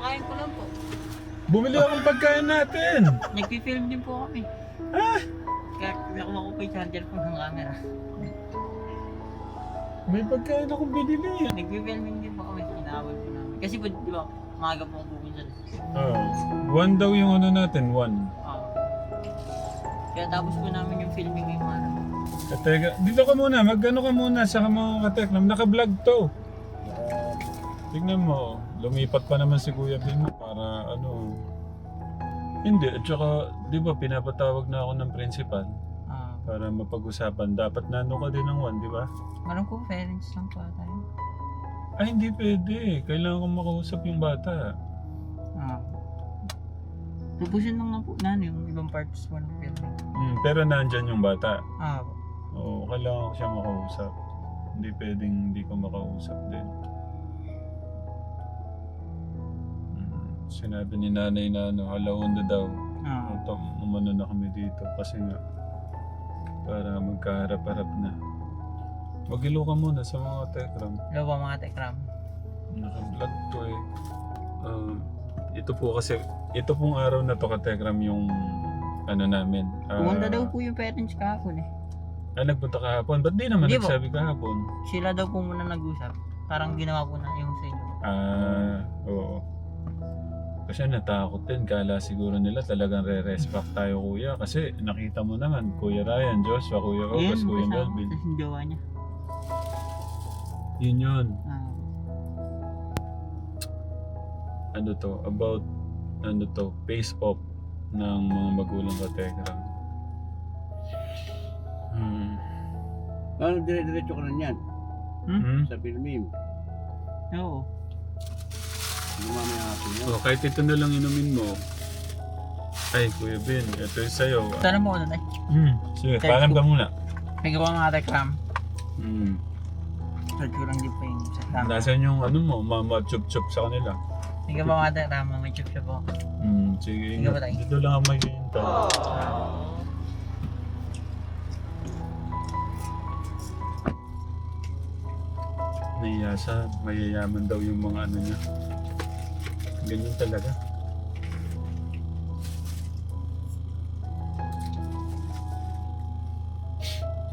Kakakain ko lang po. Bumili akong pagkain natin. Nagpi-film din po kami. Ah, Kaya nakuha ko pa yung charger po ng camera. may pagkain akong binili. Nagpi-filming din po kami. Inaawal po namin. Kasi po, di ba, maaga po ang pupunta. One daw yung ano natin, one. Kaya tapos po namin yung filming ngayong araw. Teka, dito ka muna, mag-ano ka muna sa mga katekram. Naka-vlog to. Tignan mo, lumipat pa naman si Kuya Ben para ano. Hindi, at saka, di ba pinapatawag na ako ng principal para mapag-usapan. Dapat nano ka din ng one, di ba? Meron po parents lang po tayo. Ay, hindi pwede. Kailangan kong makausap yung bata. Tubusin lang na po na yung ibang parts po ng filming. Pero nandyan yung bata. Po. Oo, kailangan ko siya makausap. Hindi pwedeng hindi ko makausap din. Sinabi ni nanay na ano, alaunda daw. Umano na kami dito kasi nga para magkaharap-harap na. Mag-ilo ka muna sa mga tekram. Hello po mga tekram. Naka-vlog to eh. Ito po kasi, ito pong araw na to ka-tekram yung ano namin. Pumunta daw po yung parents kahapon eh. Nagpunta kahapon? Ba't di naman Hindi po. nagsabi kahapon? Sila daw po muna nag-usap. Parang ginawa ko na yung sa inyo. Oo. Kasi natakot din. Kala siguro nila talagang re-respect tayo kuya. Kasi nakita mo naman, Kuya Ryan, Joshua, Kuya August, Kuya Melvin. Tapos yung jowa niya. Yun yun. Ano to? About, ano to? Face off ng mga magulang ka-tekram. Paano dire-diretso ka na yan? Sa filming. Oo. Lumamay natin yan. So, kahit ito na lang inumin mo. Ay, Kuya Ben, ito yung sa'yo. Sana mo ko doon eh. Sige, paalam ka muna. May gawa mga tekram. Mm. Search ko lang din po yung sa camera. Nasaan yung ano mo, mama chup-chup sa kanila? May gawa mga tekram. May chup-chup po. Sige, Sige ba tayo? dito lang ako maghihintay. Niyasa, mayayaman daw yung mga ano niya. Ganyan talaga.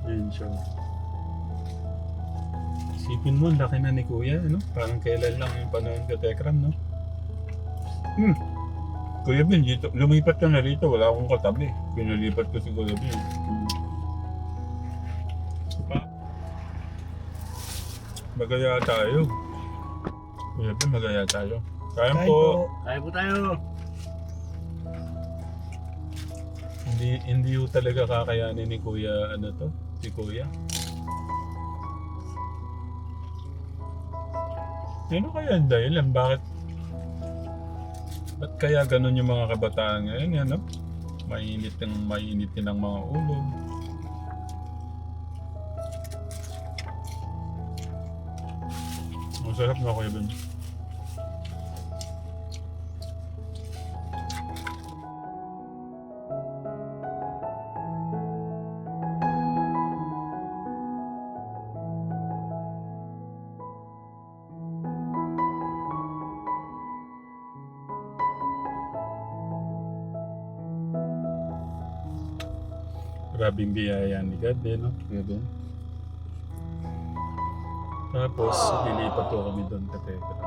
Yun siya. Isipin mo, ang laki na ni Kuya, ano? Parang kailan lang yung panahon ka Tekram, no? Kuya Ben, dito, lumipat ka na rito, wala akong katabi. Pinalipat ko si Kuya Ben. Magaya tayo. Kuya Ben, magaya tayo. Kaya po. Kaya po tayo. Hindi yung talaga kakayanin ni Kuya, ano to? Si Kuya. Ano kaya ang dahilan? Bakit kaya ganun yung mga kabataan ngayon? Ano? Mainit din ang mga ulo. Masarap na Kuya Ben. Grabing biyaya ni God din, no? Kuya Ben. Tapos, nilipat ko kami doon ka-Tekram.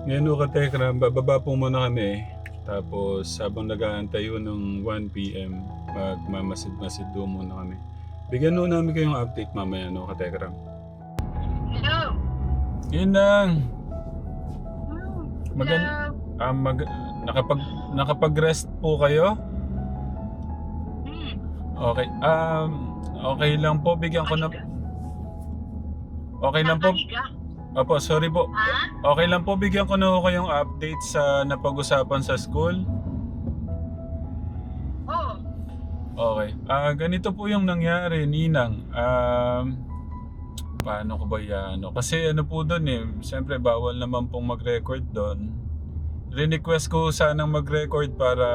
Ngayon ka-Tekram, bababa po muna kami. Tapos, habang nag-aantay yun ng 1 PM, magmamasid-masid doon muna kami. Bigyan nun namin kayong update mamaya, no, ka-Tekram. Hello! Yun lang. Hello! Nakapag-rest po kayo? Okay. Okay lang po, bigyan ko na... Okay lang po. Opo, sorry po. Okay lang po, bigyan ko na ho kayong update sa napag-usapan sa school. Oo. Okay. Ganito po yung nangyari, Ninang. Paano ko ba yan? Kasi ano po doon eh, siyempre bawal naman pong mag-record doon. Request ko sanang mag-record para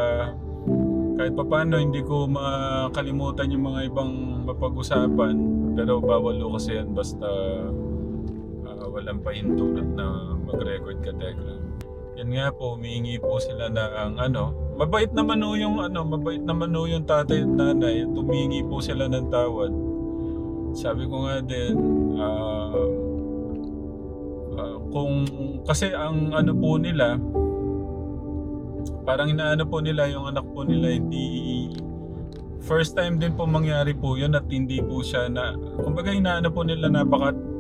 kahit paano hindi ko makalimutan yung mga ibang mapag-usapan. Pero bawal ko kasi yan basta walang pahintulot na mag-record ka, Tekram. Yan nga po, humihingi po sila ng mabait naman o yung tatay at nanay, humihingi po sila ng tawad. Sabi ko nga din, kung kasi ang po nila, parang inaano po nila yung anak po nila, hindi first time din po mangyari po yun at hindi po siya na, kumbaga inaano po nila,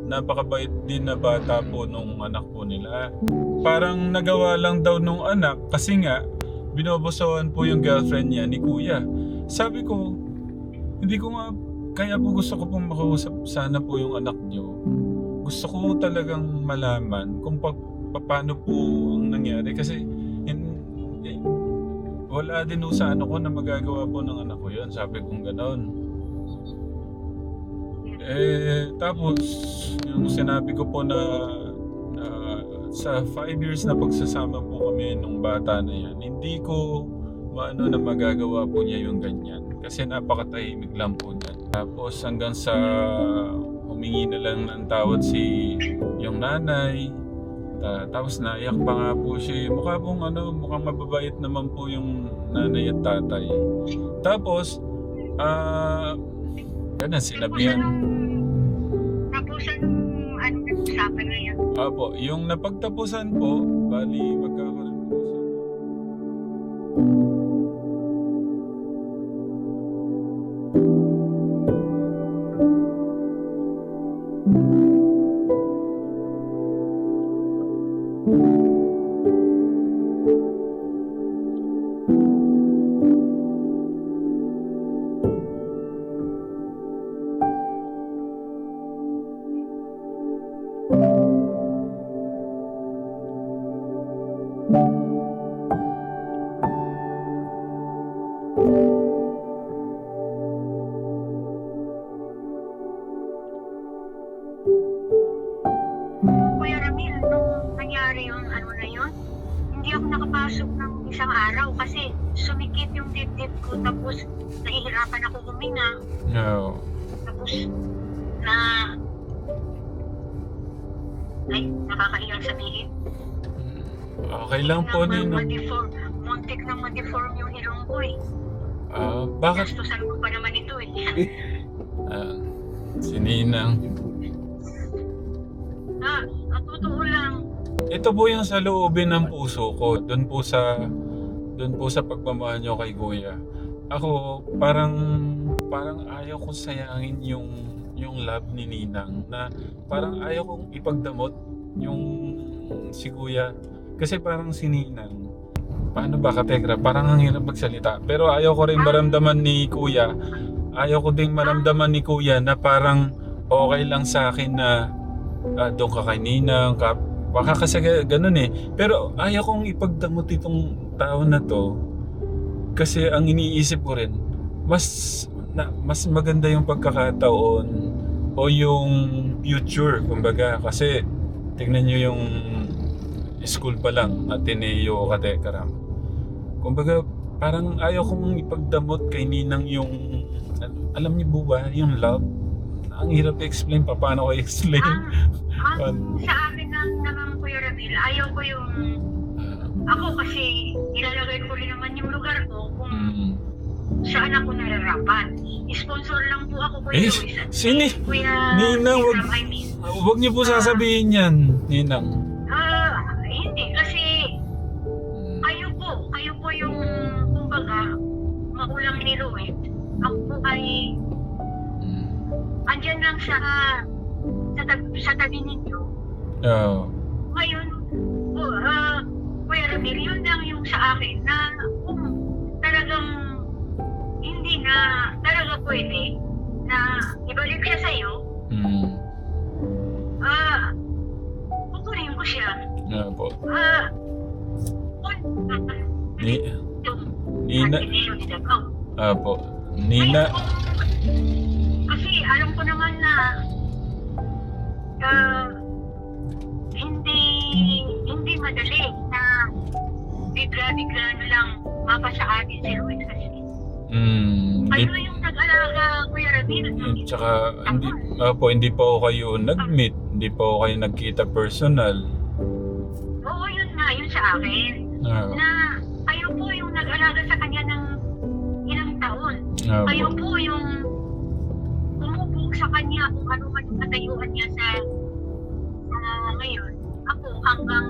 napakabait din na bata po nung anak po nila. Parang nagawa lang daw nung anak kasi nga binobosohan po yung girlfriend niya ni kuya. Sabi ko, hindi ko nga, kaya po gusto ko pong makausap sana po yung anak niyo. Gusto ko talagang malaman kung paano po ang nangyari kasi wala din po sa ko na magagawa po ng anak ko yun. Sabi kong ganon. Tapos yung sinabi ko po na sa 5 years na pagsasama po kami nung bata na yan, hindi ko maano na magagawa po niya yung ganyan kasi napakatahimik lang po niya. Tapos hanggang sa humingi na lang ng tawad yung nanay, tapos naiyak pa nga po siya. Mukhang mababait naman po yung nanay at tatay. Tapos ganun sinabihan. Tapusan nung nag-usapan ngayon. Apo, yung napagtapusan po, bali magkakaroon po siya. Kuya Ramil, nung nangyari yung na yun, hindi ako nakapasok ng isang araw kasi sumikit yung dibdib ko tapos nahihirapan ako huminga. No. Tapos nakakaiyang sabihin. Okay lang po din. Muntik na ma-deform yung ilong ko eh. Bakit? Gastusan ko pa naman ito eh. Si Ninang. At totoo lang. Ito po yung sa loobin ng puso ko. Doon po sa pagmamahal nyo kay Kuya. Ako, parang ayaw kong sayangin yung love ni Ninang. Na parang ayaw kong ipagdamot yung si Kuya. Kasi parang si Ninang, paano ba Katekra? Parang ang hirap magsalita. Pero ayaw ko rin maramdaman ni Kuya. Ayaw ko ding maramdaman ni Kuya na parang okay lang sa akin na doon ka kay Ninang. Baka kasi ganun eh. Pero ayaw kong ipagdamot itong tao na to. Kasi ang iniisip ko rin, mas maganda yung pagkakataon o yung future, kumbaga. Kasi tingnan nyo yung school pa lang, Ateneo Katekram. Kumbaga, parang ayaw kong ipagdamot kay Ninang yung, alam niyo po ba, yung love. Ang hirap i-explain pa, paano ko i-explain? Sa akin naman Kuya Ramil, ayaw ko yung, ako kasi nilalagay ko rin naman yung lugar ko kung saan ako nararapat. Sponsor lang po ako Kuya Luis. Kuya Ninang, wag niyo po sasabihin yan, Ninang. Hindi, kasi kayo po yung, kumbaga, magulang ni Luis. Ako po ay andyan lang sa tabi ninyo. Ngayon, Kuya Ramil, yun lang yung sa akin na kung talagang hindi na talaga pwede na ibalik siya sa'yo, kukunin ko siya. Po. Nina. Kasi alam ko naman na hindi madali na bigla na lang mapasa atin si Luis kasi kayo yung nag-alala Kuya Ramil. Tsaka, hindi pa ako kayo nag-meet. Hindi pa ako kayo nagkita personal. Oo, yun nga, yun sa akin. Ah, Na kayo po yung nag-alaga sa kanya ng ilang taon. ah, Kayo po yung umubog sa kanya kung ano man yung katayuan niya sa ngayon. Ako hanggang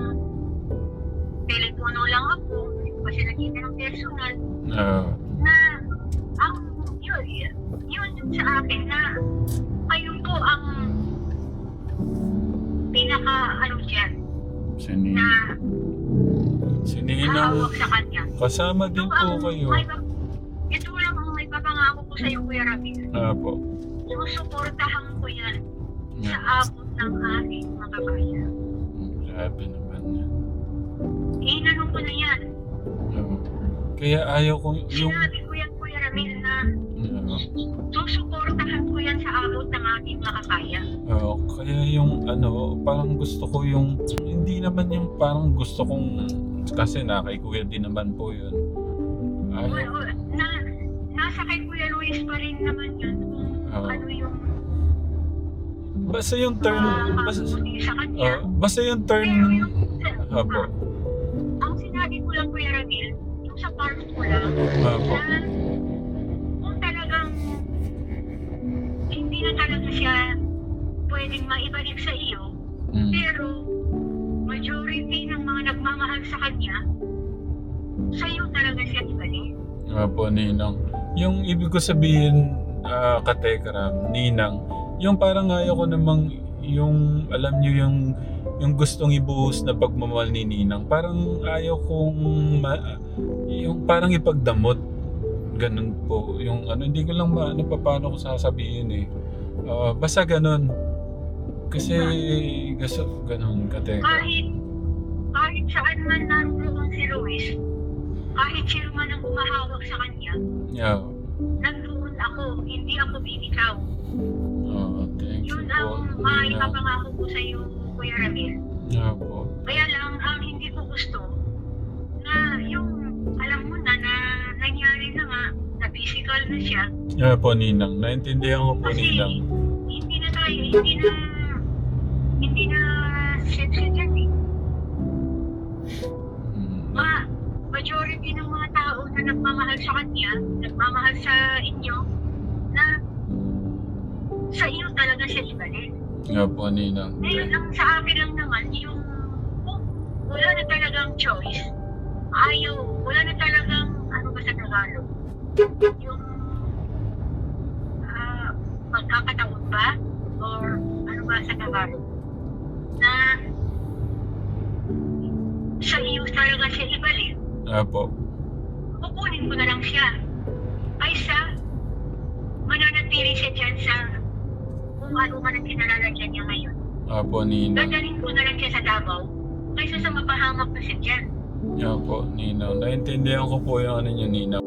telepono lang ako, hindi ko pa siya nakita ng personal, ah, na ang yun yung sa akin na kayo po ang pinaka ano dyan na Sininang, hahawak sa kanya. kasama din po kayo. Ito lang ang may papangako ko sa iyo, Kuya Ramil. Po. Susuportahan ko yan sa Yeah. abot ng aking makakaya. Grabe naman yan. Inanong ko na yan. Kaya ayaw ko yung... Sinabi ko yan, Kuya Ramil, na susuportahan ko yan sa abot ng aking makakaya. Kaya yung parang gusto ko yung... Hindi naman yung parang gusto kong... Kasi kay Kuya din naman po yun. Ayaw. Nasa kay Kuya Luis pa rin naman yun kung ano yung Basta yung turn... makabuti sa kanya. Basta yung turn... Pero yung Apo. ang sinabi ko lang, Kuya Ramil, yung sa part ko lang, Apo. na kung talagang hindi na talaga siya pwedeng maibalik sa iyo, pero majority ng mga nagmamahal sa kanya, sa iyo talaga siya ibalik. Apo, Ninang. Yung ibig ko sabihin, Katekram, Ninang, yung parang ayaw ko namang yung, alam nyo yung gustong ibuhos na pagmamahal ni Ninang. Parang ayaw kong, yung parang ipagdamot. Ganun po. Yung hindi ko lang paano ko sasabihin eh. Basta ganun. Kasi, ganun, Katekram. Kahit saan man nandoon si Luis, kahit sino man ang umahawak sa kanya, Yeah. nandoon ako, hindi ako bibitaw. Thank you Yun po, ang Ninang. ipapangako ko sa iyo, Kuya Ramil. Yeah po. Kaya lang, ang hindi ko gusto, na yung, alam mo na nangyari na nga, na physical na siya. Yeah po, Ninang. Naintindihan ko po, Kasi, Ninang. hindi na sexy dyan eh. Majority ng mga tao na nagmamahal sa kanya, nagmamahal sa inyo, na sa iyo talaga siya ibalik. Yeah po, Ninang. Ngayon, ang sa akin lang naman, yung kung wala na talagang choice, wala na talagang, ano ba sa Tagalog, yung magkakataon ba? Or ano ba sa Tagalog? Na sa iyo talaga siya ibalik, Apo. kukunin ko na lang siya. Kaysa mananatili siya dyan sa kung ano man ang kinalalagyan niya ngayon. Apo, Ninang. Dadalhin ko na lang siya sa Davao kaysa sa mapahamak na siya dyan. Yeah po, Ninang. Naintindihan ko po yung niyo, Ninang.